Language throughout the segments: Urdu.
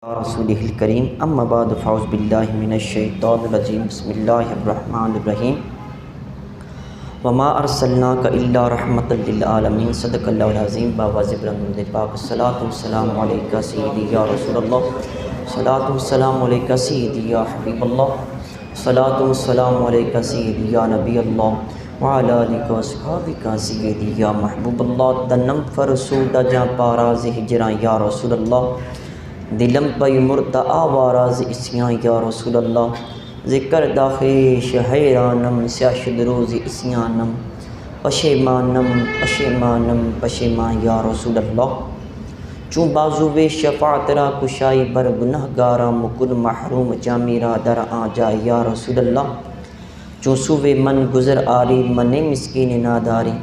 رسولہ الکریم اما بعد فاعوذ باللہ من الشیطان الرجیم بسم اللہ الرحمن الرحیم وما ارسلناک الا رحمۃ للعالمین صدق اللہ العظیم بابا زبرن پاک الصلاۃ والسلام علیکہ سیدی یا رسول اللہ صلاۃ والسلام علیکہ سیدی یا حبیب اللہ صلاۃ والسلام علیکہ سیدی یا نبی اللہ وعلی آلہ واصحابہ سیدی یا محبوب اللہ دنم فرسودہ جاں پاراز ہجراں یا رسول اللہ دلم پی مرتا آواراز اسیاں یا رسول اللہ ذکر داخیش حیرانم سیاشد روز اسیانم پشیمانم پشیمانم پشیمان یا رسول اللہ چون بازو شفاعت را کشائی بر گناہ گارا مکن محروم جامیرا در آ جائے یا رسول اللہ چون سوے من گزر آری من مسکین ناداری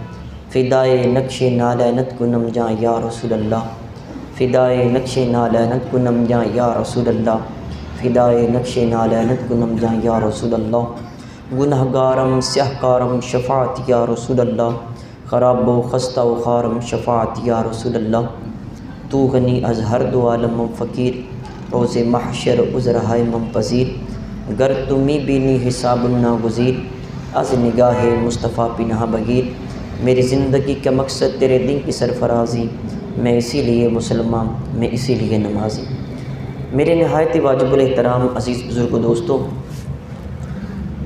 فدائے نقش نالینت کنم جا یا رسول اللہ فدائے نقش نالینت کنم جا یا رسول اللہ فدائے نقش نالینت کنم جا یا رسول اللہ گناہ گارم سیاہ کارم شفاعت یا رسول اللہ خراب و خستہ و خارم شفاعت یا رسول اللہ تو غنی از ہر دو عالم فقیر روز محشر عذرہائے من پذیر گر تمی بینی حساب ناگزیر از نگاہ مصطفیٰ پناہ بگیر میری زندگی کا مقصد تیرے دین کی سرفرازی میں اسی لیے مسلمان میں اسی لیے نمازی میرے نہایت واجب الاحترام عزیز بزرگ و دوستوں،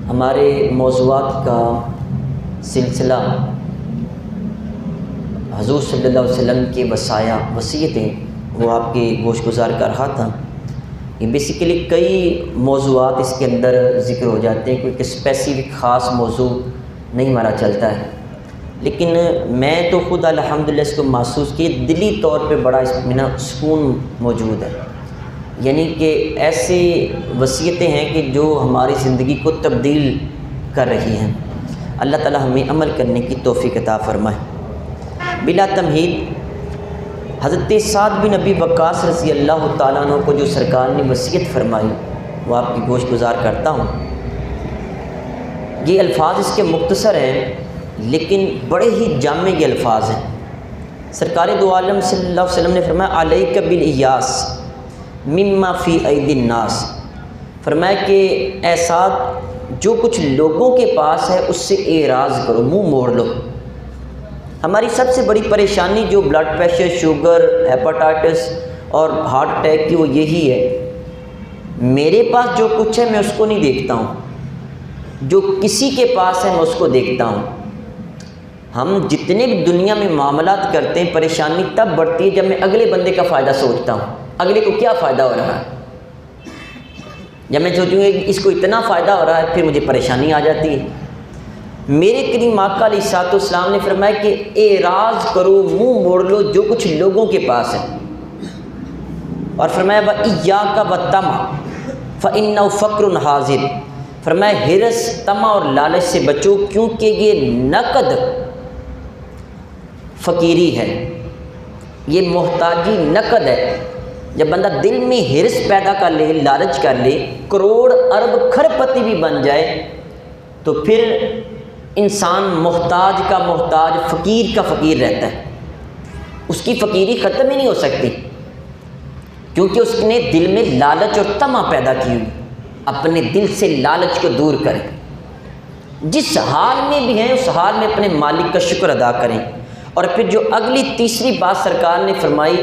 ہمارے موضوعات کا سلسلہ حضور صلی اللہ علیہ وسلم کے وصایا وصیتیں وہ آپ کے گوش گزار کر رہا تھا۔ یہ بیسیکلی کئی موضوعات اس کے اندر ذکر ہو جاتے ہیں، کوئی اسپیسیفک خاص موضوع نہیں ہمارا چلتا ہے، لیکن میں تو خود الحمدللہ اس کو محسوس کی دلی طور پہ بڑا اطمینان سکون موجود ہے، یعنی کہ ایسے وصیتیں ہیں کہ جو ہماری زندگی کو تبدیل کر رہی ہیں۔ اللہ تعالی ہمیں عمل کرنے کی توفیق عطا فرمائے۔ بلا تمہید حضرت سعد بن ابی وقاص رضی اللہ تعالیٰ عنہ کو جو سرکار نے وصیت فرمائی وہ آپ کی گوش گزار کرتا ہوں۔ یہ الفاظ اس کے مختصر ہیں لیکن بڑے ہی جامع یہ الفاظ ہیں۔ سرکار دو عالم صلی اللہ علیہ وسلم نے فرمایا علیک بالیاس مما فی ایدی الناس، فرمایا کہ اے سعد جو کچھ لوگوں کے پاس ہے اس سے اعراض کرو، منہ موڑ لو۔ ہماری سب سے بڑی پریشانی جو بلڈ پریشر، شوگر، ہیپاٹائٹس اور ہارٹ اٹیک کی وہ یہی ہے، میرے پاس جو کچھ ہے میں اس کو نہیں دیکھتا ہوں، جو کسی کے پاس ہے میں اس کو دیکھتا ہوں۔ ہم جتنے بھی دنیا میں معاملات کرتے ہیں پریشانی تب بڑھتی ہے جب میں اگلے بندے کا فائدہ سوچتا ہوں، اگلے کو کیا فائدہ ہو رہا ہے۔ جب میں سوچوں گا کہ اس کو اتنا فائدہ ہو رہا ہے پھر مجھے پریشانی آ جاتی ہے۔ میرے کریم آقا علیہ الصلوۃ والسلام نے فرمایا کہ اعراض کرو، منہ موڑ لو جو کچھ لوگوں کے پاس ہے، اور فرمایا وَإِيَّاكَ وَالطَّمَعَ فَإِنَّهُ فَقْرٌ حَاضِرٌ، فرمایا ہرس، طمع اور لالچ سے بچو کیونکہ یہ نقد فقیری ہے، یہ محتاجی نقد ہے۔ جب بندہ دل میں ہرس پیدا کر لے، لالچ کر لے، کروڑ ارب کھرب پتی بھی بن جائے تو پھر انسان محتاج کا محتاج، فقیر کا فقیر رہتا ہے، اس کی فقیری ختم ہی نہیں ہو سکتی کیونکہ اس نے دل میں لالچ اور طمع پیدا کی ہوئی۔ اپنے دل سے لالچ کو دور کریں، جس حال میں بھی ہیں اس حال میں اپنے مالک کا شکر ادا کریں۔ اور پھر جو اگلی تیسری بات سرکار نے فرمائی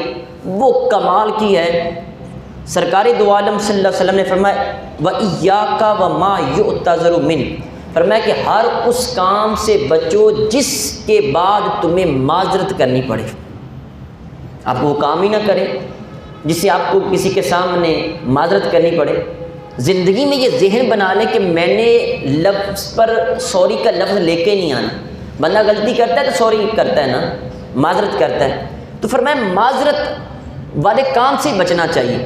وہ کمال کی ہے۔ سرکار دو عالم صلی اللہ علیہ وسلم نے فرمایا وَإِيَّاكَ وَمَا يُعْتَذَرُ مِنْهُ، فرمایا کہ ہر اس کام سے بچو جس کے بعد تمہیں معذرت کرنی پڑے۔ آپ وہ کام ہی نہ کریں جس سے آپ کو کسی کے سامنے معذرت کرنی پڑے۔ زندگی میں یہ ذہن بنا لیں کہ میں نے لفظ پر سوری کا لفظ لے کے نہیں آنا۔ بندہ غلطی کرتا ہے تو سوری کرتا ہے نا، معذرت کرتا ہے، تو فرمایا معذرت والے کام سے بچنا چاہیے۔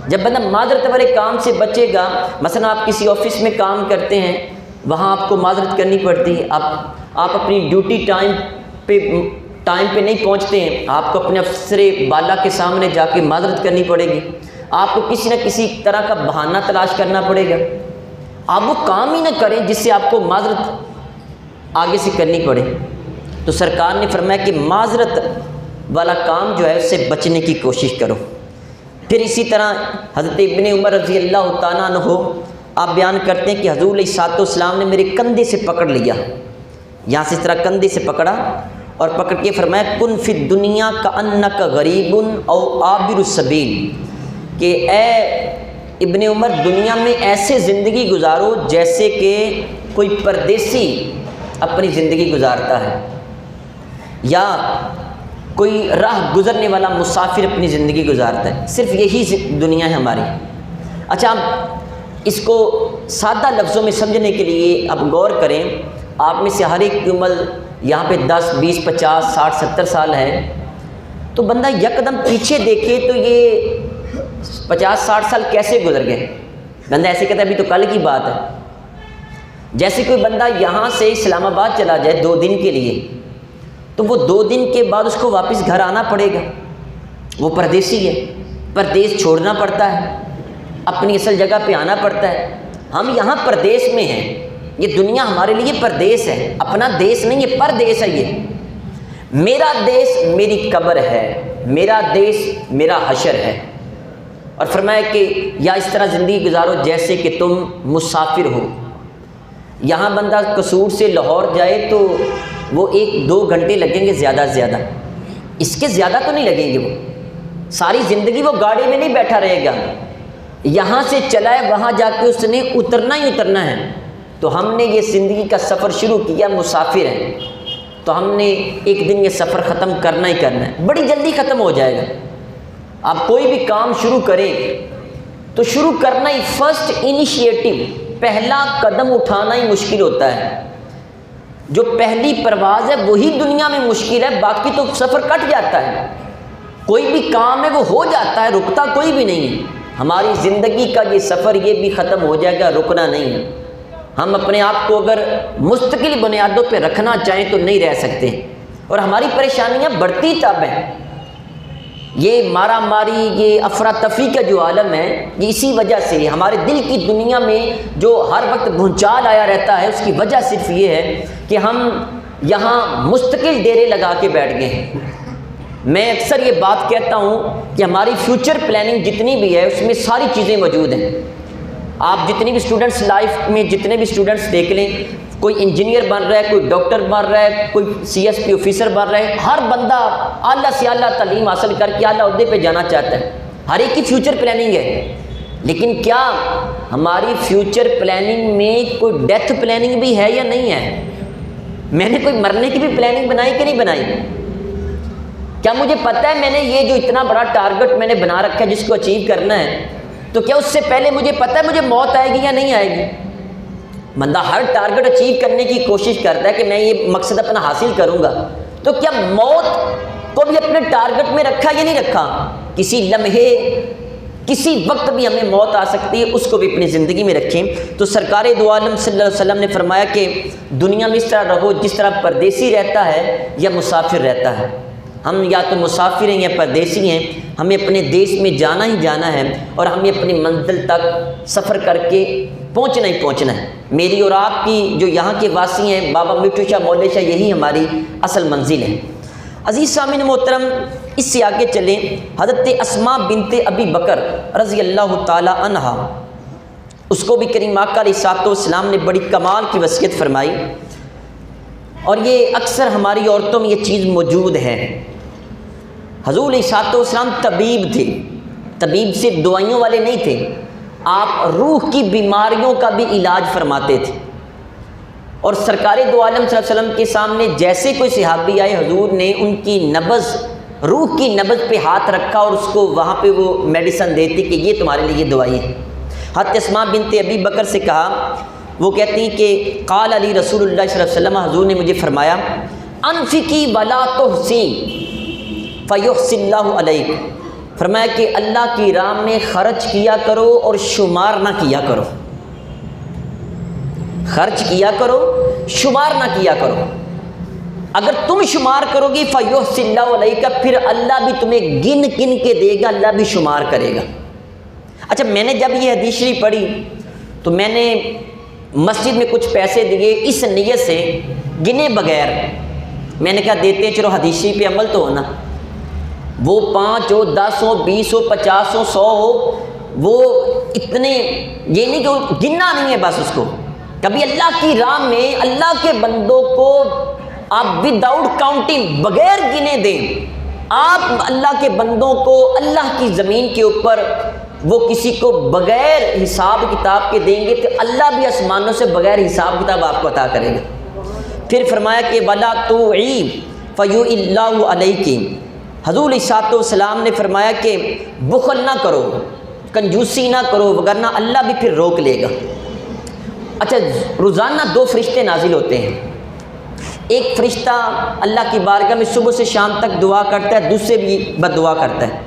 جب بندہ معذرت والے کام سے بچے گا، مثلا آپ کسی آفس میں کام کرتے ہیں، وہاں آپ کو معذرت کرنی پڑتی ہے، آپ اپنی ڈیوٹی ٹائم پہ نہیں پہنچتے ہیں، آپ کو اپنے افسر بالا کے سامنے جا کے معذرت کرنی پڑے گی، آپ کو کسی نہ کسی طرح کا بہانہ تلاش کرنا پڑے گا۔ آپ وہ کام ہی نہ کریں جس سے آپ کو معذرت آگے سے کرنی پڑے۔ تو سرکار نے فرمایا کہ معذرت والا کام جو ہے اس سے بچنے کی کوشش کرو۔ پھر اسی طرح حضرت ابن عمر رضی اللہ تعالیٰ عنہ آپ بیان کرتے ہیں کہ حضور علیہ الصلوۃ والسلام نے میرے کندھے سے پکڑ لیا، یہاں سے اس طرح کندھے سے پکڑا اور پکڑ کے فرمایا کن فی الدنیا کأنک غریب او عابر السبیل، کہ اے ابن عمر دنیا میں ایسے زندگی گزارو جیسے کہ کوئی پردیسی اپنی زندگی گزارتا ہے، یا کوئی راہ گزرنے والا مسافر اپنی زندگی گزارتا ہے، صرف یہی دنیا ہے ہماری۔ اچھا اب اس کو سادہ لفظوں میں سمجھنے کے لیے اب غور کریں، آپ میں سے ہر ایک کی عمر یہاں پہ 10 20 50 60 70 سال ہے، تو بندہ یکدم پیچھے دیکھے تو یہ 50 60 سال کیسے گزر گئے؟ بندہ ایسے کہتا ہے ابھی تو کل کی بات ہے۔ جیسے کوئی بندہ یہاں سے اسلام آباد چلا جائے 2 دن کے لیے، تو وہ 2 دن کے بعد اس کو واپس گھر آنا پڑے گا، وہ پردیسی ہے، پردیس چھوڑنا پڑتا ہے، اپنی اصل جگہ پہ آنا پڑتا ہے۔ ہم یہاں پردیس میں ہیں، یہ دنیا ہمارے لیے پردیس ہے، اپنا دیس نہیں ہے، پردیس ہے۔ یہ میرا دیس میری قبر ہے، میرا دیس میرا حشر ہے۔ اور فرمایا کہ یا اس طرح زندگی گزارو جیسے کہ تم مسافر ہو۔ یہاں بندہ قصور سے لاہور جائے تو وہ 1-2 گھنٹے لگیں گے زیادہ سے زیادہ، اس کے زیادہ تو نہیں لگیں گے، وہ ساری زندگی وہ گاڑی میں نہیں بیٹھا رہے گا، یہاں سے چلا ہے وہاں جا کے اس نے اترنا ہی اترنا ہے۔ تو ہم نے یہ زندگی کا سفر شروع کیا، مسافر ہیں، تو ہم نے ایک دن یہ سفر ختم کرنا ہی کرنا ہے، بڑی جلدی ختم ہو جائے گا۔ آپ کوئی بھی کام شروع کریں تو شروع کرنا ہی فرسٹ انیشیٹو، پہلا قدم اٹھانا ہی مشکل ہوتا ہے۔ جو پہلی پرواز ہے وہی دنیا میں مشکل ہے، باقی تو سفر کٹ جاتا ہے۔ کوئی بھی کام ہے وہ ہو جاتا ہے، رکتا کوئی بھی نہیں ہے۔ ہماری زندگی کا یہ سفر یہ بھی ختم ہو جائے گا، رکنا نہیں ہے۔ ہم اپنے آپ کو اگر مستقل بنیادوں پہ رکھنا چاہیں تو نہیں رہ سکتے، اور ہماری پریشانیاں بڑھتی تب ہیں۔ یہ مارا ماری، یہ افراتفری کا جو عالم ہے، یہ اسی وجہ سے ہمارے دل کی دنیا میں جو ہر وقت بھونچال آیا رہتا ہے، اس کی وجہ صرف یہ ہے کہ ہم یہاں مستقل ڈیرے لگا کے بیٹھ گئے ہیں۔ میں اکثر یہ بات کہتا ہوں کہ ہماری فیوچر پلاننگ جتنی بھی ہے اس میں ساری چیزیں موجود ہیں۔ آپ جتنی بھی اسٹوڈنٹس لائف میں جتنے بھی اسٹوڈنٹس دیکھ لیں، کوئی انجینئر بن رہا ہے، کوئی ڈاکٹر بن رہا ہے، کوئی CSP آفیسر بن رہا ہے، ہر بندہ اعلیٰ سے اعلیٰ تعلیم حاصل کر کے اعلیٰ عہدے پہ جانا چاہتا ہے، ہر ایک کی فیوچر پلاننگ ہے۔ لیکن کیا ہماری فیوچر پلاننگ میں کوئی ڈیتھ پلاننگ بھی ہے یا نہیں ہے؟ میں نے کوئی مرنے کی بھی پلاننگ بنائی کہ نہیں بنائی؟ کیا مجھے پتہ ہے میں نے یہ جو اتنا بڑا ٹارگٹ میں نے بنا رکھا ہے جس کو اچیو کرنا ہے، تو کیا اس سے پہلے مجھے پتہ ہے مجھے موت آئے گی یا نہیں آئے گی؟ بندہ ہر ٹارگٹ اچیو کرنے کی کوشش کرتا ہے کہ میں یہ مقصد اپنا حاصل کروں گا، تو کیا موت کو بھی اپنے ٹارگٹ میں رکھا یا نہیں رکھا؟ کسی لمحے کسی وقت بھی ہمیں موت آ سکتی ہے، اس کو بھی اپنی زندگی میں رکھیں۔ تو سرکار دو عالم صلی اللہ علیہ وسلم نے فرمایا کہ دنیا میں اس طرح رہو جس طرح پردیسی رہتا ہے یا مسافر رہتا ہے۔ ہم یا تو مسافر ہیں یا پردیسی ہیں، ہمیں اپنے دیش میں جانا ہی جانا ہے، اور ہمیں اپنی منزل تک سفر کر کے پہنچنا ہی پہنچنا ہے۔ میری اور آپ کی جو یہاں کے واسی ہیں، بابا میٹھو شاہ مولوی شاہ، یہی ہماری اصل منزل ہے۔ عزیز سامعین محترم، اس سے آگے چلیں۔ حضرت اسماء بنت ابی بکر رضی اللہ تعالی عنہا، اس کو بھی کریم آقا علیہ الصلوۃ والسلام نے بڑی کمال کی وصیت فرمائی، اور یہ اکثر ہماری عورتوں میں یہ چیز موجود ہے۔ حضور علیہ الصلوۃ والسلام طبیب تھے، طبیب صرف دوائیوں والے نہیں تھے، آپ روح کی بیماریوں کا بھی علاج فرماتے تھے۔ اور سرکار دو عالم صلی اللہ علیہ وسلم کے سامنے جیسے کوئی صحابی آئے، حضور نے ان کی نبض، روح کی نبض پہ ہاتھ رکھا اور اس کو وہاں پہ وہ میڈیسن دیتی کہ یہ تمہارے لیے دوائی ہے۔ حضرت اسماء بنت ابی بکر سے کہا، وہ کہتی ہیں کہ قال علی رسول اللہ صلی اللہ علیہ وسلم، حضور نے مجھے فرمایا انفقی ولا تحسی فیحصی اللہ علیک، فرمایا کہ اللہ کی راہ میں خرچ کیا کرو اور شمار نہ کیا کرو، خرچ کیا کرو شمار نہ کیا کرو۔ اگر تم شمار کرو گی فیحصی اللہ علیک، پھر اللہ بھی تمہیں گن گن کے دے گا، اللہ بھی شمار کرے گا۔ اچھا، میں نے جب یہ حدیث شریف پڑھی تو میں نے مسجد میں کچھ پیسے دیے اس نیت سے، گنے بغیر، میں نے کہا دیتے ہیں چلو حدیث شریف پہ عمل تو ہونا۔ وہ 5 ہو، 10 ہو، 20 ہو، 50 ہو، 100 ہو، وہ اتنے، یہ نہیں کہ وہ گننا نہیں ہے بس اس کو. کبھی اللہ کی راہ میں اللہ کے بندوں کو آپ وداؤٹ کاؤنٹنگ، بغیر گنے دیں، آپ اللہ کے بندوں کو اللہ کی زمین کے اوپر وہ کسی کو بغیر حساب کتاب کے دیں گے تو اللہ بھی آسمانوں سے بغیر حساب کتاب آپ کو عطا کرے گا. پھر فرمایا کہ وَلَا تُوعِي فَيُوئِ اللَّهُ عَلَيْكِ. حضور علیہ السلام نے فرمایا کہ بخل نہ کرو، کنجوسی نہ کرو، وگرنہ اللہ بھی پھر روک لے گا. اچھا، روزانہ 2 فرشتے نازل ہوتے ہیں. ایک فرشتہ اللہ کی بارگاہ میں صبح سے شام تک دعا کرتا ہے، دوسرے بھی بد دعا کرتا ہے.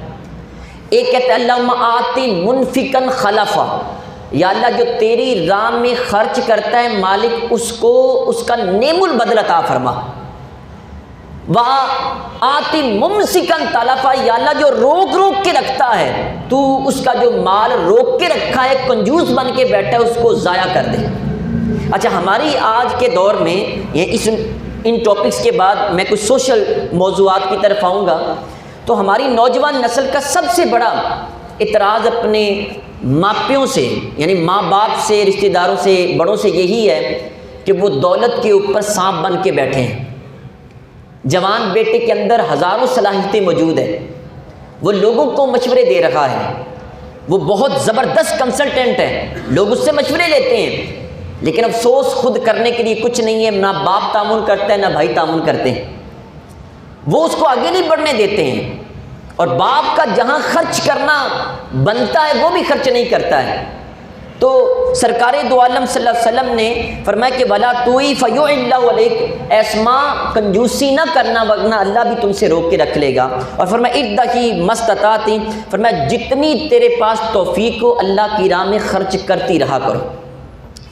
ایک کہتا ہے اللہم آتی منفقن خلفا، یا اللہ جو تیری راہ میں خرچ کرتا ہے مالک اس کو اس کا نعم البدل عطا فرما. آتی ممسکن تلفا، یا اللہ جو روک روک کے رکھتا ہے تو اس کا جو مال روک کے رکھا ہے، کنجوس بن کے بیٹھا ہے، اس کو ضائع کر دے. اچھا، ہماری آج کے دور میں ان ٹاپکس کے بعد میں کچھ سوشل موضوعات کی طرف آؤں گا. تو ہماری نوجوان نسل کا سب سے بڑا اعتراض اپنے ماپیوں سے، یعنی ماں باپ سے، رشتہ داروں سے، بڑوں سے یہی ہے کہ وہ دولت کے اوپر سانپ بن کے بیٹھے ہیں. جوان بیٹے کے اندر ہزاروں صلاحیتیں موجود ہیں، وہ لوگوں کو مشورے دے رہا ہے، وہ بہت زبردست کنسلٹنٹ ہے، لوگ اس سے مشورے لیتے ہیں، لیکن افسوس خود کرنے کے لیے کچھ نہیں ہے. نہ باپ تعاون کرتا ہے، نہ بھائی تعاون کرتے ہیں، وہ اس کو آگے نہیں بڑھنے دیتے ہیں. اور باپ کا جہاں خرچ کرنا بنتا ہے وہ بھی خرچ نہیں کرتا ہے. تو سرکار دو عالم صلی اللہ علیہ وسلم نے فرمایا کہ وَلَا تُوعِي فَيُوعِ اللَّهُ عَلَيْكَ، ایسما کنجوسی نہ کرنا ورنہ اللہ بھی تم سے روک کے رکھ لے گا. اور فرمایا اِدَّقِي مَسْتَطَعْتِ، فرمایا جتنی تیرے پاس توفیق ہو اللہ کی راہ میں خرچ کرتی رہا کرو،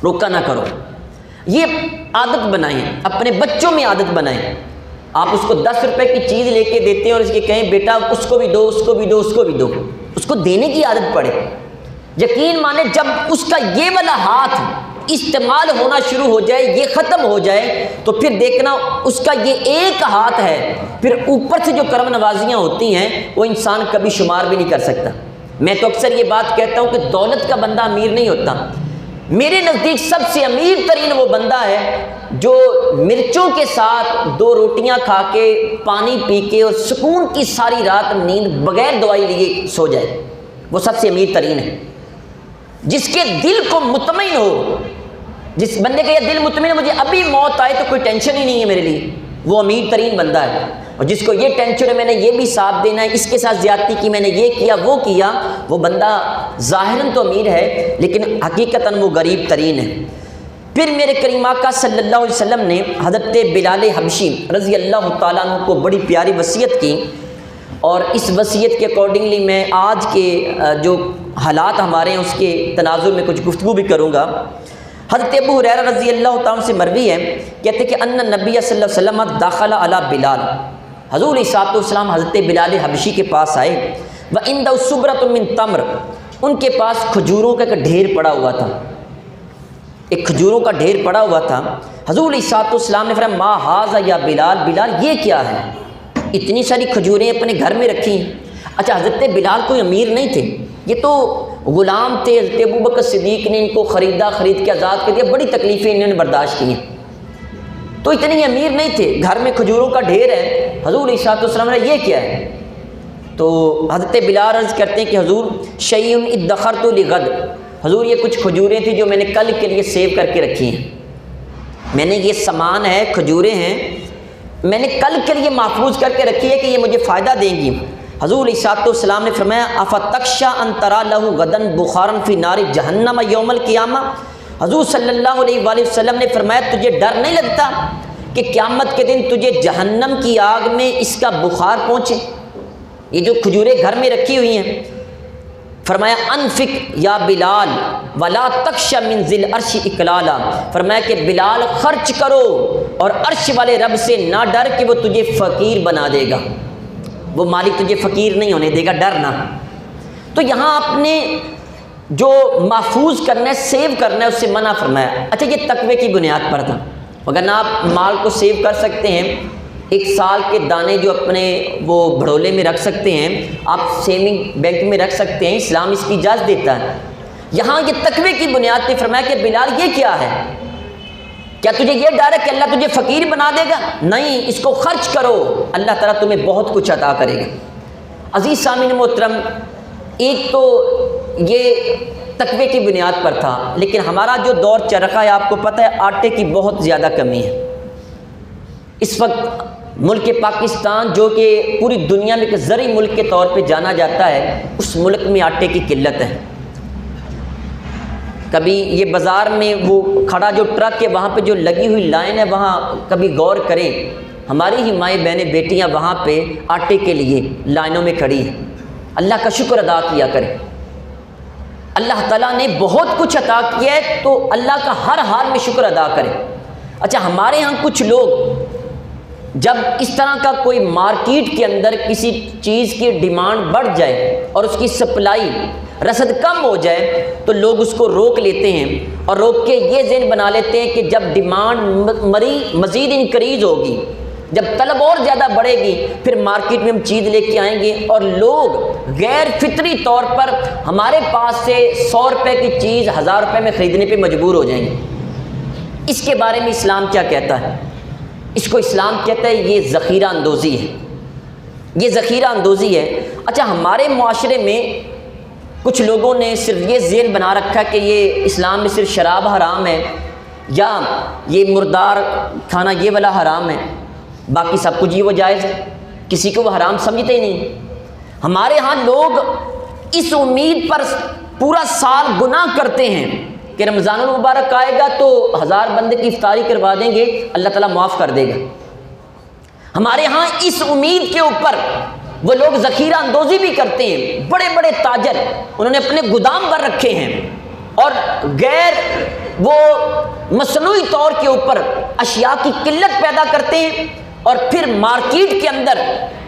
روکا نہ کرو. یہ عادت بنائیں، اپنے بچوں میں عادت بنائیں. آپ اس کو 10 روپے کی چیز لے کے دیتے ہیں اور اس کے کہیں بیٹا اس کو بھی دو، اس کو بھی دو، اس کو بھی دو، اس کو دینے کی عادت پڑے. یقین مانے جب اس کا یہ والا ہاتھ استعمال ہونا شروع ہو جائے، یہ ختم ہو جائے، تو پھر دیکھنا اس کا یہ ایک ہاتھ ہے، پھر اوپر سے جو کرم نوازیاں ہوتی ہیں وہ انسان کبھی شمار بھی نہیں کر سکتا. میں تو اکثر یہ بات کہتا ہوں کہ دولت کا بندہ امیر نہیں ہوتا. میرے نزدیک سب سے امیر ترین وہ بندہ ہے جو مرچوں کے ساتھ 2 روٹیاں کھا کے، پانی پی کے اور سکون کی ساری رات نیند بغیر دوائی لیے سو جائے. وہ سب سے امیر ترین ہے. جس کے دل کو مطمئن ہو، جس بندے کا یہ دل مطمئن ہے مجھے ابھی موت آئے تو کوئی ٹینشن ہی نہیں ہے میرے لیے، وہ امیر ترین بندہ ہے. اور جس کو یہ ٹینشن ہے میں نے یہ بھی ساتھ دینا ہے، اس کے ساتھ زیادتی کی، میں نے یہ کیا وہ کیا، وہ بندہ ظاہراً تو امیر ہے لیکن حقیقتاً وہ غریب ترین ہے. پھر میرے کریم آقا صلی اللہ علیہ وسلم نے حضرت بلال حبشی رضی اللہ تعالیٰ عنہ کو بڑی پیاری وصیت کی، اور اس وصیت کے اکارڈنگلی میں آج کے جو حالات ہمارے ہیں اس کے تناظر میں کچھ گفتگو بھی کروں گا. حضرت ابو ہریرہ رضی اللہ تعالیٰ عنہ سے مروی ہے، کہتے کہ ان نبی صلی اللہ علیہ وسلم دخل علی بلال، حضور علیہ السلام حضرت بلال حبشی کے پاس آئے. وعندہ صبرۃ من تمر، ان کے پاس کھجوروں کا ایک ڈھیر پڑا ہوا تھا، ایک کھجوروں کا ڈھیر پڑا ہوا تھا. حضور علیہ السلام نے فرمایا ما ھذا یا بلال، بلال یہ کیا ہے، اتنی ساری کھجوریں اپنے گھر میں رکھی ہیں. اچھا، حضرت بلال کوئی امیر نہیں تھے، یہ تو غلام تھے. حضرت ابوبکر صدیق نے ان کو خرید کے آزاد کر دیا، بڑی تکلیفیں انہوں نے برداشت کی ہیں، تو اتنے امیر نہیں تھے. گھر میں کھجوروں کا ڈھیر ہے، حضور علیہ السلام نے یہ کیا ہے؟ تو حضرت بلال عرض کرتے ہیں کہ حضور شیء ادخرت لغد، حضور یہ کچھ کھجوریں تھیں جو میں نے کل کے لیے سیو کر کے رکھی ہیں. میں نے یہ سامان ہے، کھجوریں ہیں، میں نے کل کے لیے محفوظ کر کے رکھی ہے کہ یہ مجھے فائدہ دیں گی. حضور علیہ السلام نے فرمایا افتخشى ان ترى له غدا بخارا في نار جہنم یوم القیامہ، حضور صلی اللہ علیہ وآلہ وسلم نے فرمایا تجھے ڈر نہیں لگتا کہ قیامت کے دن تجھے جہنم کی آگ میں اس کا بخار پہنچے؟ یہ جو کھجوریں گھر میں رکھی ہوئی ہیں، فرمایا انفق یا بلال ولا تخش من ذی العرش اقلالا، فرمایا کہ بلال خرچ کرو اور عرش والے رب سے نہ ڈر کہ وہ تجھے فقیر بنا دے گا، وہ مالک تجھے فقیر نہیں ہونے دے گا، ڈرنا. تو یہاں آپ نے جو محفوظ کرنا ہے، سیو کرنا ہے، اس سے منع فرمایا. اچھا، یہ تقوی کی بنیاد پر تھا، اگر آپ مال کو سیو کر سکتے ہیں 1 سال کے دانے جو اپنے وہ بھڑولے میں رکھ سکتے ہیں، آپ سیونگ بینک میں رکھ سکتے ہیں، اسلام اس کی اجازت دیتا ہے۔ یہاں یہ تقوی کی بنیاد پہ فرمایا کہ بلال یہ کیا ہے؟ کیا تجھے یہ ڈر ہے کہ اللہ تجھے فقیر بنا دے گا؟ نہیں، اس کو خرچ کرو، اللہ تعالیٰ تمہیں بہت کچھ عطا کرے گا۔ عزیز سامعین محترم، ایک تو یہ تقوی کی بنیاد پر تھا، لیکن ہمارا جو دور چل رہا ہے آپ کو پتہ ہے آٹے کی بہت زیادہ کمی ہے۔ اس وقت ملک پاکستان جو کہ پوری دنیا میں ایک زرعی ملک کے طور پہ جانا جاتا ہے، اس ملک میں آٹے کی قلت ہے۔ کبھی یہ بازار میں وہ کھڑا جو ٹرک ہے وہاں پہ جو لگی ہوئی لائن ہے، وہاں کبھی غور کریں، ہماری ہی مائیں بہنیں بیٹیاں وہاں پہ آٹے کے لیے لائنوں میں کھڑی ہیں۔ اللہ کا شکر ادا کیا کریں، اللہ تعالیٰ نے بہت کچھ عطا کیا ہے تو اللہ کا ہر حال میں شکر ادا کریں۔ اچھا، ہمارے ہاں کچھ لوگ جب اس طرح کا کوئی مارکیٹ کے اندر کسی چیز کی ڈیمانڈ بڑھ جائے اور اس کی سپلائی رسد کم ہو جائے تو لوگ اس کو روک لیتے ہیں، اور روک کے یہ ذہن بنا لیتے ہیں کہ جب ڈیمانڈ مزید انکریز ہوگی، جب طلب اور زیادہ بڑھے گی، پھر مارکیٹ میں ہم چیز لے کے آئیں گے اور لوگ غیر فطری طور پر ہمارے پاس سے 100 روپے کی چیز 1000 روپے میں خریدنے پہ مجبور ہو جائیں گے۔ اس کے بارے میں اسلام کیا کہتا ہے؟ اس کو اسلام کہتا ہے یہ ذخیرہ اندوزی ہے، یہ ذخیرہ اندوزی ہے۔ اچھا، ہمارے معاشرے میں کچھ لوگوں نے صرف یہ ذہن بنا رکھا کہ یہ اسلام میں صرف شراب حرام ہے یا یہ مردار کھانا یہ والا حرام ہے، باقی سب کچھ یہ وہ جائز ہے، کسی کو وہ حرام سمجھتے ہی نہیں۔ ہمارے ہاں لوگ اس امید پر پورا سال گناہ کرتے ہیں کہ رمضان المبارک آئے گا تو 1000 بندے کی افطاری کروا دیں گے، اللہ تعالیٰ معاف کر دے گا۔ ہمارے ہاں اس امید کے اوپر وہ لوگ ذخیرہ اندوزی بھی کرتے ہیں۔ بڑے بڑے تاجر انہوں نے اپنے گودام پر رکھے ہیں اور غیر وہ مصنوعی طور کے اوپر اشیاء کی قلت پیدا کرتے ہیں، اور پھر مارکیٹ کے اندر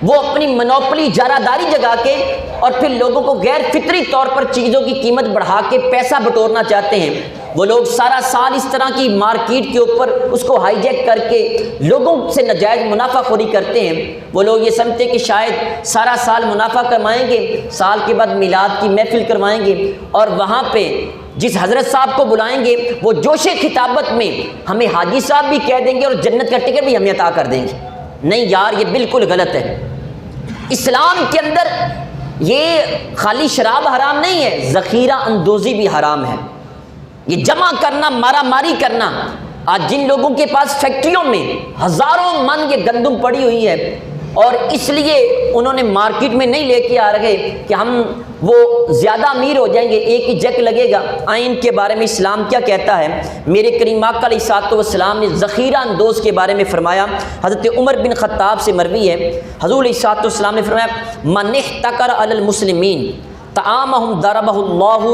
وہ اپنی منوپلی اجارہ داری جگا کے اور پھر لوگوں کو غیر فطری طور پر چیزوں کی قیمت بڑھا کے پیسہ بٹورنا چاہتے ہیں۔ وہ لوگ سارا سال اس طرح کی مارکیٹ کے اوپر اس کو ہائی جیک کر کے لوگوں سے ناجائز منافع خوری کرتے ہیں۔ وہ لوگ یہ سمجھتے ہیں کہ شاید سارا سال منافع کمائیں گے، سال کے بعد میلاد کی محفل کروائیں گے اور وہاں پہ جس حضرت صاحب کو بلائیں گے وہ جوش خطابت میں ہمیں حاجی صاحب بھی کہہ دیں گے اور جنت کا ٹکٹ بھی ہمیں عطا کر دیں گے۔ نہیں یار، یہ بالکل غلط ہے۔ اسلام کے اندر یہ خالی شراب حرام نہیں ہے، ذخیرہ اندوزی بھی حرام ہے۔ یہ جمع کرنا، مارا ماری کرنا۔ آج جن لوگوں کے پاس فیکٹریوں میں ہزاروں من یہ گندم پڑی ہوئی ہے اور اس لیے انہوں نے مارکیٹ میں نہیں لے کے آ رہے کہ ہم وہ زیادہ امیر ہو جائیں گے، ایک ہی جیک لگے گا۔ آئین کے بارے میں اسلام کیا کہتا ہے؟ میرے کریم آقا علیہ الصلوۃ والسلام نے ذخیرہ اندوز کے بارے میں فرمایا۔ حضرت عمر بن خطاب سے مروی ہے، حضور علیہ الصلوۃ والسلام نے فرمایا من احتکر علی المسلمین طعامہم ضربہ اللہ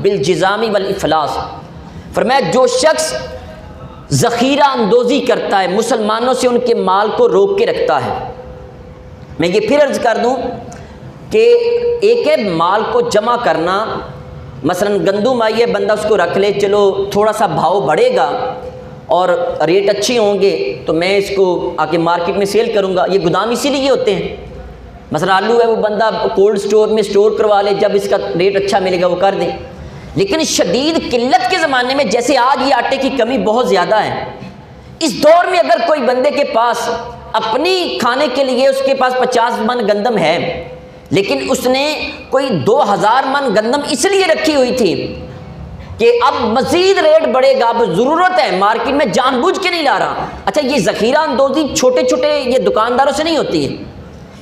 بالجزام والافلاس۔ فرمایا جو شخص ذخیرہ اندوزی کرتا ہے، مسلمانوں سے ان کے مال کو روک کے رکھتا ہے۔ میں یہ پھر عرض کر دوں کہ ایک ہے مال کو جمع کرنا، مثلا گندم آئی ہے، بندہ اس کو رکھ لے، چلو تھوڑا سا بھاؤ بڑھے گا اور ریٹ اچھے ہوں گے تو میں اس کو آ کے مارکیٹ میں سیل کروں گا۔ یہ گودام اسی لیے ہوتے ہیں۔ مثلا آلو ہے، وہ بندہ کولڈ سٹور میں سٹور کروا لے، جب اس کا ریٹ اچھا ملے گا وہ کر دے۔ لیکن شدید قلت کے زمانے میں، جیسے آج یہ آٹے کی کمی بہت زیادہ ہے، اس دور میں اگر کوئی بندے کے پاس اپنی کھانے کے لیے اس کے پاس 50 من گندم ہے، لیکن اس نے کوئی 2000 من گندم اس لیے رکھی ہوئی تھی کہ اب مزید ریٹ بڑھے گا، اب ضرورت ہے مارکیٹ میں، جان بوجھ کے نہیں لا رہا۔ اچھا، یہ ذخیرہ اندوزی چھوٹے چھوٹے یہ دکانداروں سے نہیں ہوتی ہے،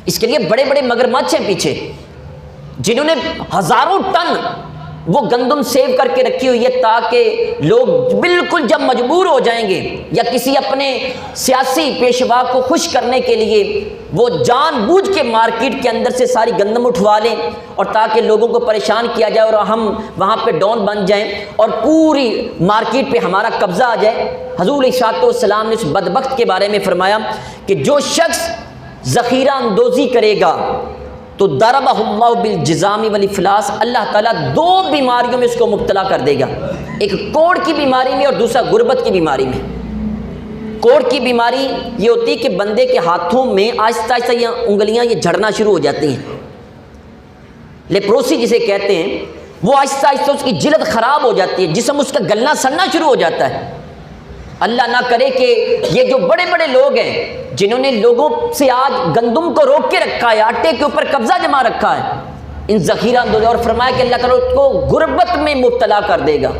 اس کے لیے بڑے بڑے مگرمچھ ہیں پیچھے، جنہوں نے ہزاروں ٹن وہ گندم سیو کر کے رکھی ہوئی ہے تاکہ لوگ بالکل جب مجبور ہو جائیں گے یا کسی اپنے سیاسی پیشوا کو خوش کرنے کے لیے وہ جان بوجھ کے مارکیٹ کے اندر سے ساری گندم اٹھوا لیں اور تاکہ لوگوں کو پریشان کیا جائے اور ہم وہاں پہ ڈون بن جائیں اور پوری مارکیٹ پہ ہمارا قبضہ آ جائے۔ حضور علیہ الصلوۃ والسلام نے اس بدبخت کے بارے میں فرمایا کہ جو شخص ذخیرہ اندوزی کرے گا تو ضربہ اللہ بالجزام والافلاس، اللہ تعالیٰ 2 بیماریوں میں اس کو مبتلا کر دے گا، ایک کوڑ کی بیماری میں اور دوسرا غربت کی بیماری میں۔ کوڑ کی بیماری یہ ہوتی ہے کہ بندے کے ہاتھوں میں آہستہ آہستہ یہ انگلیاں یہ جھڑنا شروع ہو جاتی ہیں، لیپروسی جسے کہتے ہیں، وہ آہستہ آہستہ اس کی جلد خراب ہو جاتی ہے، جسم اس کا گلنا سڑنا شروع ہو جاتا ہے۔ اللہ نہ کرے کہ یہ جو بڑے بڑے لوگ ہیں جنہوں نے لوگوں سے آج گندم کو روک کے رکھا ہے، آٹے کے اوپر قبضہ جما رکھا ہے، ان ذخیرہ اندوز، اور فرمایا کہ اللہ تعالیٰ اس کو غربت میں مبتلا کر دے گا۔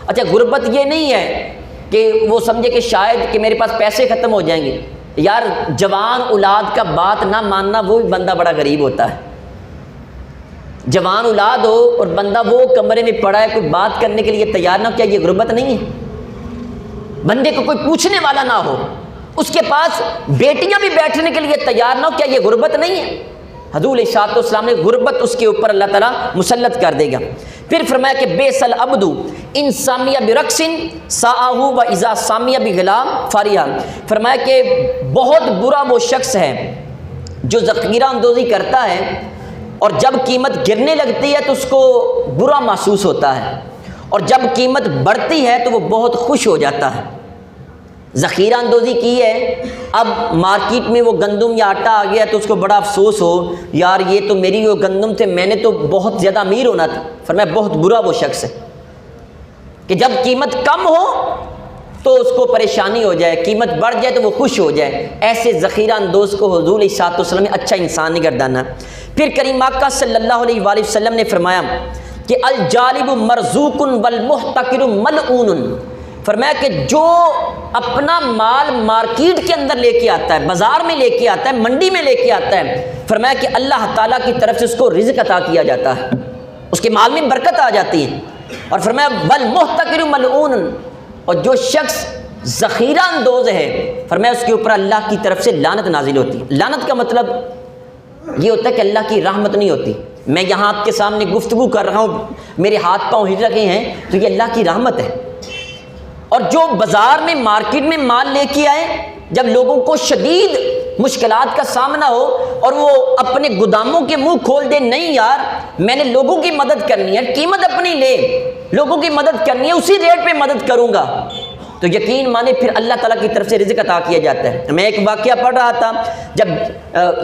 اچھا غربت یہ نہیں ہے کہ وہ سمجھے کہ شاید کہ میرے پاس پیسے ختم ہو جائیں گے، یار جوان اولاد کا بات نہ ماننا وہ بھی بندہ بڑا غریب ہوتا ہے۔ جوان اولاد ہو اور بندہ وہ کمرے میں پڑا ہے، کوئی بات کرنے کے لیے تیار نہ ہو، کیا یہ غربت نہیں ہے؟ بندے کو کوئی پوچھنے والا نہ ہو، اس کے پاس بیٹیاں بھی بیٹھنے کے لیے تیار نہ ہو، کیا یہ غربت نہیں ہے؟ حضور علیہ الصلوۃ والسلام نے غربت اس کے اوپر اللہ تعالیٰ مسلط کر دے گا۔ پھر فرمایا کہ بیس العبد ان سامیہ برقص ساءہ و اذا سامیہ بغلام فارحا، فرمایا کہ بہت برا وہ شخص ہے جو ذخیرہ اندوزی کرتا ہے اور جب قیمت گرنے لگتی ہے تو اس کو برا محسوس ہوتا ہے، اور جب قیمت بڑھتی ہے تو وہ بہت خوش ہو جاتا ہے۔ ذخیرہ اندوزی کی ہے، اب مارکیٹ میں وہ گندم یا آٹا آ گیا تو اس کو بڑا افسوس ہو، یار یہ تو میری وہ گندم تھے، میں نے تو بہت زیادہ امیر ہونا تھا۔ فرمایا بہت برا وہ شخص ہے کہ جب قیمت کم ہو تو اس کو پریشانی ہو جائے، قیمت بڑھ جائے تو وہ خوش ہو جائے۔ ایسے ذخیرہ اندوز کو حضور علیہ الصلوۃ والسلام نے اچھا انسان نہیں گردانا۔ پھر کریم آقا صلی اللہ علیہ وآلہ وسلم نے فرمایا کہ الجالب مرزوق والمحتکر ملعون، فرمایا کہ جو اپنا مال مارکیٹ کے اندر لے کے آتا ہے، بازار میں لے کے آتا ہے، منڈی میں لے کے آتا ہے، فرمایا کہ اللہ تعالیٰ کی طرف سے اس کو رزق عطا کیا جاتا ہے، اس کے مال میں برکت آ جاتی ہے۔ اور فرمایا والمحتکر ملعون، اور جو شخص ذخیرہ اندوز ہے فرمایا اس کے اوپر اللہ کی طرف سے لعنت نازل ہوتی ہے۔ لعنت کا مطلب یہ ہوتا ہے کہ اللہ کی رحمت نہیں ہوتی۔ میں یہاں آپ کے سامنے گفتگو کر رہا ہوں، میرے ہاتھ پاؤں ہل رہے ہیں تو یہ اللہ کی رحمت ہے۔ اور جو بازار میں مارکیٹ میں مال لے کے آئے، جب لوگوں کو شدید مشکلات کا سامنا ہو اور وہ اپنے گوداموں کے منہ کھول دے، نہیں یار میں نے لوگوں کی مدد کرنی ہے، قیمت اپنی لے، لوگوں کی مدد کرنی ہے، اسی ریٹ پہ مدد کروں گا، تو یقین مانے پھر اللہ تعالیٰ کی طرف سے رزق عطا کیا جاتا ہے۔ میں ایک واقعہ پڑھ رہا تھا، جب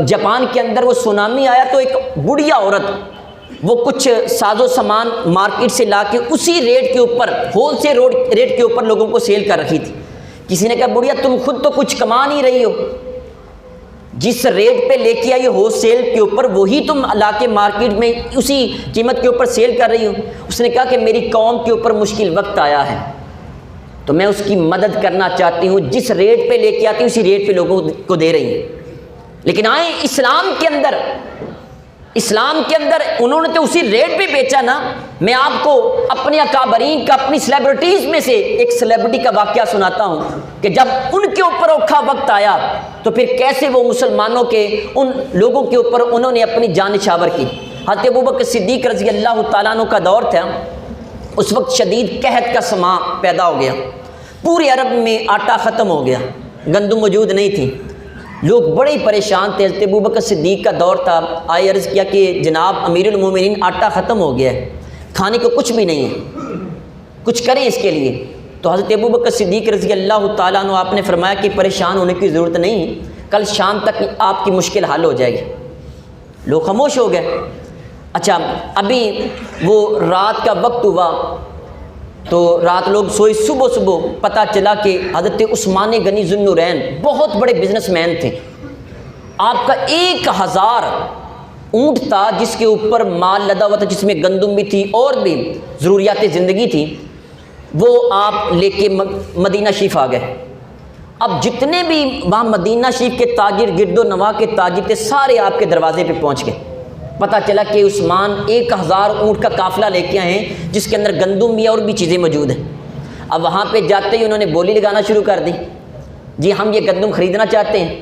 جاپان کے اندر وہ سونامی آیا تو ایک بڑھیا عورت وہ کچھ ساز و سامان مارکیٹ سے لا کے اسی ریٹ کے اوپر، ہول سیل ریٹ کے اوپر لوگوں کو سیل کر رکھی تھی۔ کسی نے کہا بڑھیا تم خود تو کچھ کما نہیں رہی ہو، جس ریٹ پہ لے کے آئی ہول سیل کے اوپر وہی تم لا کے مارکیٹ میں اسی قیمت کے اوپر سیل کر رہی ہو۔ اس نے کہا کہ میری قوم کے اوپر مشکل وقت آیا ہے تو میں اس کی مدد کرنا چاہتی ہوں، جس ریٹ پہ لے کے آتی ہوں اسی ریٹ پہ لوگوں کو دے رہی ہوں۔ لیکن آئیں اسلام کے اندر انہوں نے تو اسی ریٹ پہ بیچا نا۔ میں آپ کو اپنے اکابرین کا، اپنی سیلیبریٹیز میں سے ایک سیلیبریٹی کا واقعہ سناتا ہوں کہ جب ان کے اوپر اوکھا وقت آیا تو پھر کیسے وہ مسلمانوں کے ان لوگوں کے اوپر انہوں نے اپنی جان نچھاور کی۔ حضرت ابوبکر صدیق رضی اللہ تعالیٰ عنہ کا دور تھا، اس وقت شدید قحط کا سماں پیدا ہو گیا، پورے عرب میں آٹا ختم ہو گیا، گندم موجود نہیں تھی، لوگ بڑے پریشان تھے۔ حضرت ابوبکر صدیق کا دور تھا، آئے عرض کیا کہ جناب امیر المومنین آٹا ختم ہو گیا ہے، کھانے کو کچھ بھی نہیں ہے، کچھ کریں اس کے لیے۔ تو حضرت ابوبکر صدیق رضی اللہ تعالیٰ عنہ آپ نے فرمایا کہ پریشان ہونے کی ضرورت نہیں ہے، کل شام تک آپ کی مشکل حل ہو جائے گی۔ لوگ خاموش ہو گئے۔ اچھا ابھی وہ رات کا وقت ہوا تو رات لوگ سوئی، صبح پتہ چلا کہ حضرت عثمان غنی ذو النورین بہت بڑے بزنس مین تھے، آپ کا 1000 اونٹ تھا جس کے اوپر مال لدا ہوا تھا، جس میں گندم بھی تھی اور بھی ضروریات زندگی تھی، وہ آپ لے کے مدینہ شریف آ گئے۔ اب جتنے بھی وہاں مدینہ شریف کے تاجر، گرد و نواح کے تاجر تھے، سارے آپ کے دروازے پہ پہنچ گئے۔ پتہ چلا کہ عثمان 1000 اونٹ کا قافلہ لے کے آئے ہیں جس کے اندر گندم بھی اور بھی چیزیں موجود ہیں۔ اب وہاں پہ جاتے ہی انہوں نے بولی لگانا شروع کر دی، جی ہم یہ گندم خریدنا چاہتے ہیں۔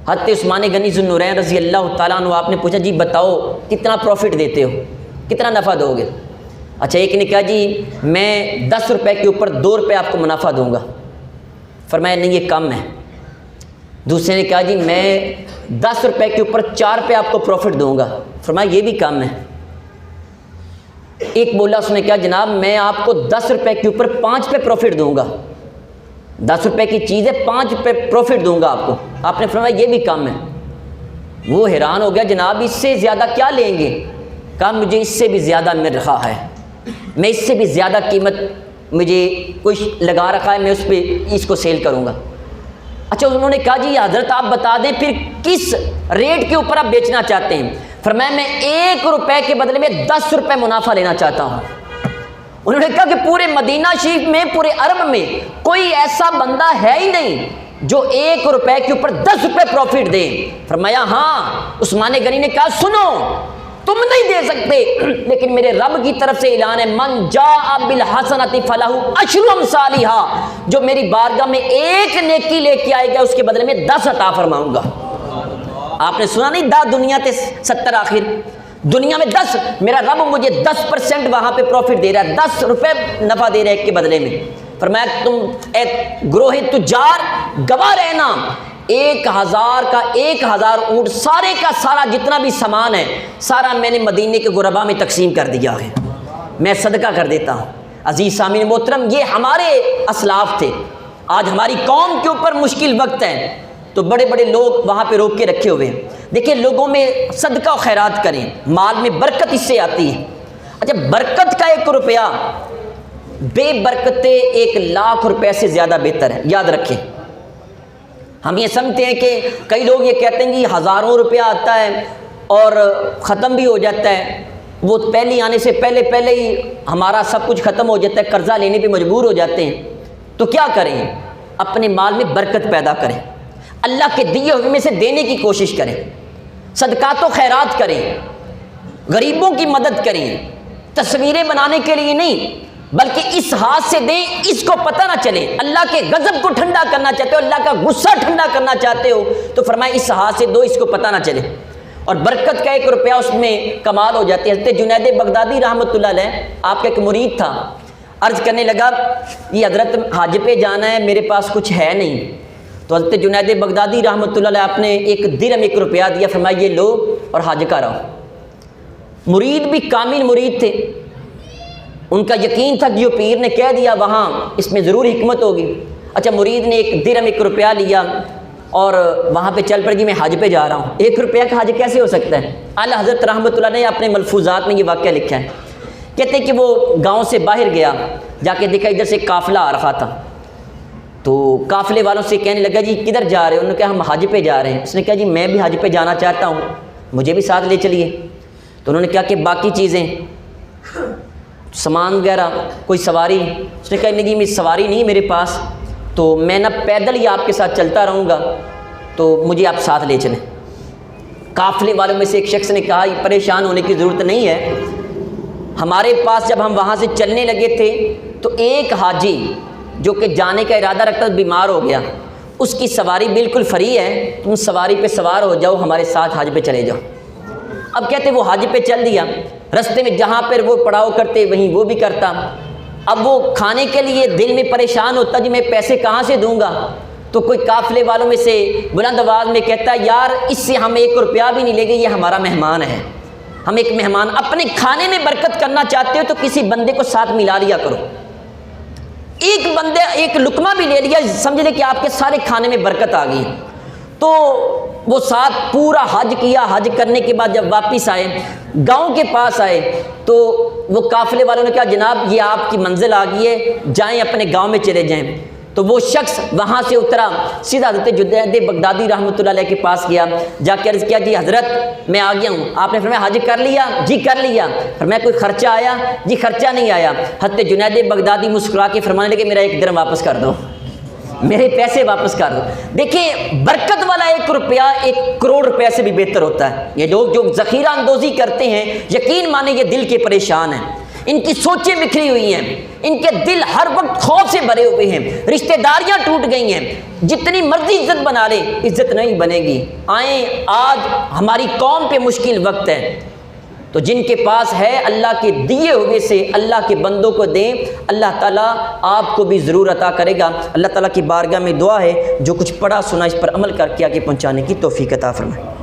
حضرت عثمان غنی ذو النورین رضی اللہ تعالیٰ عنہ آپ نے پوچھا جی بتاؤ کتنا پروفٹ دیتے ہو، کتنا نفع دو گے؟ اچھا ایک نے کہا جی میں 10 روپے کے اوپر 2 روپے آپ کو منافع دوں گا۔ فرمایا نہیں یہ کم ہے۔ دوسرے نے کہا جی میں 10 روپے کے اوپر 4 روپے آپ کو پروفٹ دوں گا۔ فرمایا یہ بھی کم ہے۔ ایک بولا، اس نے کہا جناب میں آپ کو 10 روپے کے اوپر 5 روپے پروفٹ دوں گا۔ 10 روپے کی چیز ہے 5 روپے پروفٹ دوں گا آپ کو. آپ نے فرمایا یہ بھی کم ہے. وہ حیران ہو گیا جناب اس سے زیادہ کیا لیں گے؟ کہا مجھے اس سے بھی زیادہ مل رہا ہے, میں اس سے بھی زیادہ قیمت مجھے کچھ لگا رکھا ہے, میں اس پہ اس کو سیل کروں گا. اچھا انہوں نے کہا جی حضرت آپ بتا دیں پھر کس ریٹ کے اوپر آپ بیچنا چاہتے ہیں؟ فرمایا میں 1 روپے کے بدلے میں 10 روپے منافع لینا چاہتا ہوں. انہوں نے کہا کہ پورے مدینہ شریف میں, پورے عرب میں کوئی ایسا بندہ ہے ہی نہیں جو 1 روپے کے اوپر 10 روپے پروفٹ دے. فرمایا ہاں. عثمان غنی نے کہا سنو تم نہیں دے سکتے لیکن میرے رب کی طرف سے اعلان ہے من جاء بالحسنۃ فلہ عشر امثالھا, جو میری بارگاہ میں 1 نیکی لے کے آئے گا اس کے بدلے میں 10 عطا فرماؤں گا. آپ نے سنا نہیں دا دنیا تے 70 آخر, دنیا میں 10, میرا رب مجھے 10% وہاں پہ پروفٹ دے رہا ہے, 10 روپے نفع دے رہا ہے 1 کے بدلے میں. فرمایا تم اے گروہ تجار گواہ رہنا, 1000 کا 1000 اونٹ سارے کا سارا جتنا بھی سامان ہے سارا میں نے مدینے کے غربا میں تقسیم کر دیا ہے, میں صدقہ کر دیتا ہوں. عزیز سامعین محترم یہ ہمارے اسلاف تھے. آج ہماری قوم کے اوپر مشکل وقت ہے تو بڑے بڑے لوگ وہاں پہ روک کے رکھے ہوئے ہیں. دیکھیں لوگوں میں صدقہ و خیرات کریں, مال میں برکت اس سے آتی ہے. اچھا برکت کا 1 روپیہ بے برکتے 1 لاکھ روپے سے زیادہ بہتر ہے. یاد رکھیں ہم یہ سمجھتے ہیں کہ کئی لوگ یہ کہتے ہیں کہ ہزاروں روپیہ آتا ہے اور ختم بھی ہو جاتا ہے, وہ پہلے آنے سے پہلے ہی ہمارا سب کچھ ختم ہو جاتا ہے, قرضہ لینے پہ مجبور ہو جاتے ہیں. تو کیا کریں؟ اپنے مال میں برکت پیدا کریں, اللہ کے دیے ہوئے میں سے دینے کی کوشش کریں, صدقات و خیرات کریں, غریبوں کی مدد کریں. تصویریں بنانے کے لیے نہیں بلکہ اس ہاتھ سے دیں اس کو پتہ نہ چلے. اللہ کے غضب کو ٹھنڈا کرنا چاہتے ہو, اللہ کا غصہ ٹھنڈا کرنا چاہتے ہو تو فرمایا اس ہاتھ سے دو, اس کو پتہ نہ چلے. اور برکت کا 1 روپیہ اس میں کمال ہو جاتی ہے. حضرت جنید بغدادی رحمۃ اللہ علیہ آپ کا ایک مرید تھا, عرض کرنے لگا یہ حضرت حج پہ جانا ہے, میرے پاس کچھ ہے نہیں. تو حضرت جنید بغدادی رحمۃ اللہ علیہ آپ نے 1 درہم 1 روپیہ دیا, فرمایا یہ لو اور حج کا رہو. مرید بھی کامل مرید تھے, ان کا یقین تھا کہ جو پیر نے کہہ دیا وہاں اس میں ضرور حکمت ہوگی. اچھا مرید نے 1 درہم 1 روپیہ لیا اور وہاں پہ چل پڑ گئی میں حج پہ جا رہا ہوں. 1 روپیہ کا حج کیسے ہو سکتا ہے؟ اعلیٰ حضرت رحمۃ اللہ نے اپنے ملفوظات میں یہ واقعہ لکھا ہے. کہتے ہیں کہ وہ گاؤں سے باہر گیا, جا کے دیکھا ادھر سے قافلہ آ رہا تھا, تو قافلے والوں سے کہنے لگا جی کدھر جا رہے ہو؟ انہوں نے کہا ہم حج پہ جا رہے ہیں. اس نے کہا جی میں بھی حج پہ جانا چاہتا ہوں, مجھے بھی ساتھ لے چلیے. تو انہوں نے کہا کہ باقی چیزیں سامان وغیرہ کوئی سواری؟ اس نے کہا نہیں جی میری سواری نہیں میرے پاس, تو میں نہ پیدل ہی آپ کے ساتھ چلتا رہوں گا, تو مجھے آپ ساتھ لے چلیں. قافلے والوں میں سے ایک شخص نے کہا یہ پریشان ہونے کی ضرورت نہیں ہے, ہمارے پاس جب ہم وہاں سے چلنے لگے تھے تو ایک حاجی جو کہ جانے کا ارادہ رکھتا بیمار ہو گیا, اس کی سواری بالکل فری ہے, تم سواری پہ سوار ہو جاؤ, ہمارے ساتھ حج پہ چلے جاؤ. اب کہتے وہ حج پہ چل دیا, رستے میں جہاں پر وہ پڑاؤ کرتے وہیں وہ بھی کرتا. اب وہ کھانے کے لیے دل میں پریشان ہوتا جی میں پیسے کہاں سے دوں گا. تو کوئی قافلے والوں میں سے بلند آواز میں کہتا یار اس سے ہم 1 روپیہ بھی نہیں لیں گے, یہ ہمارا مہمان ہے, ہم ایک مہمان. اپنے کھانے میں برکت کرنا چاہتے ہو تو کسی بندے کو ساتھ ملا لیا کرو. ایک بندے 1 لقمہ بھی لے لیا, سمجھ لے کہ آپ کے سارے کھانے میں برکت آ گئی. تو وہ ساتھ پورا حج کیا. حج کرنے کے بعد جب واپس آئے, گاؤں کے پاس آئے, تو وہ قافلے والوں نے کہا جناب یہ آپ کی منزل آ گئی ہے, جائیں اپنے گاؤں میں چلے جائیں. تو وہ شخص وہاں سے اترا, سیدھا حضرت جنید بغدادی رحمۃ اللہ علیہ کے پاس گیا, جا کے عرض کیا جی حضرت میں آ گیا ہوں. آپ نے فرمایا حج کر لیا؟ جی کر لیا. فرمایا کوئی خرچہ آیا؟ جی خرچہ نہیں آیا. حضرت جنید بغدادی مسکرا کے فرمانے لگے میرا 1 درہم واپس کر دو, میرے پیسے واپس کر دو. دیکھیں برکت والا 1 روپیہ 1 کروڑ روپے سے بھی بہتر ہوتا ہے. یہ لوگ جو ذخیرہ اندوزی کرتے ہیں یقین مانیں یہ دل کے پریشان ہیں, ان کی سوچیں بکھری ہوئی ہیں, ان کے دل ہر وقت خوف سے بھرے ہوئے ہیں, رشتہ داریاں ٹوٹ گئی ہیں, جتنی مرضی عزت بنا لے عزت نہیں بنے گی. آئیں آج ہماری قوم پہ مشکل وقت ہے, تو جن کے پاس ہے اللہ کے دیے ہوئے سے اللہ کے بندوں کو دیں, اللہ تعالیٰ آپ کو بھی ضرور عطا کرے گا. اللہ تعالیٰ کی بارگاہ میں دعا ہے جو کچھ پڑھا سنا اس پر عمل کر کے آگے پہنچانے کی توفیق عطا فرمائے.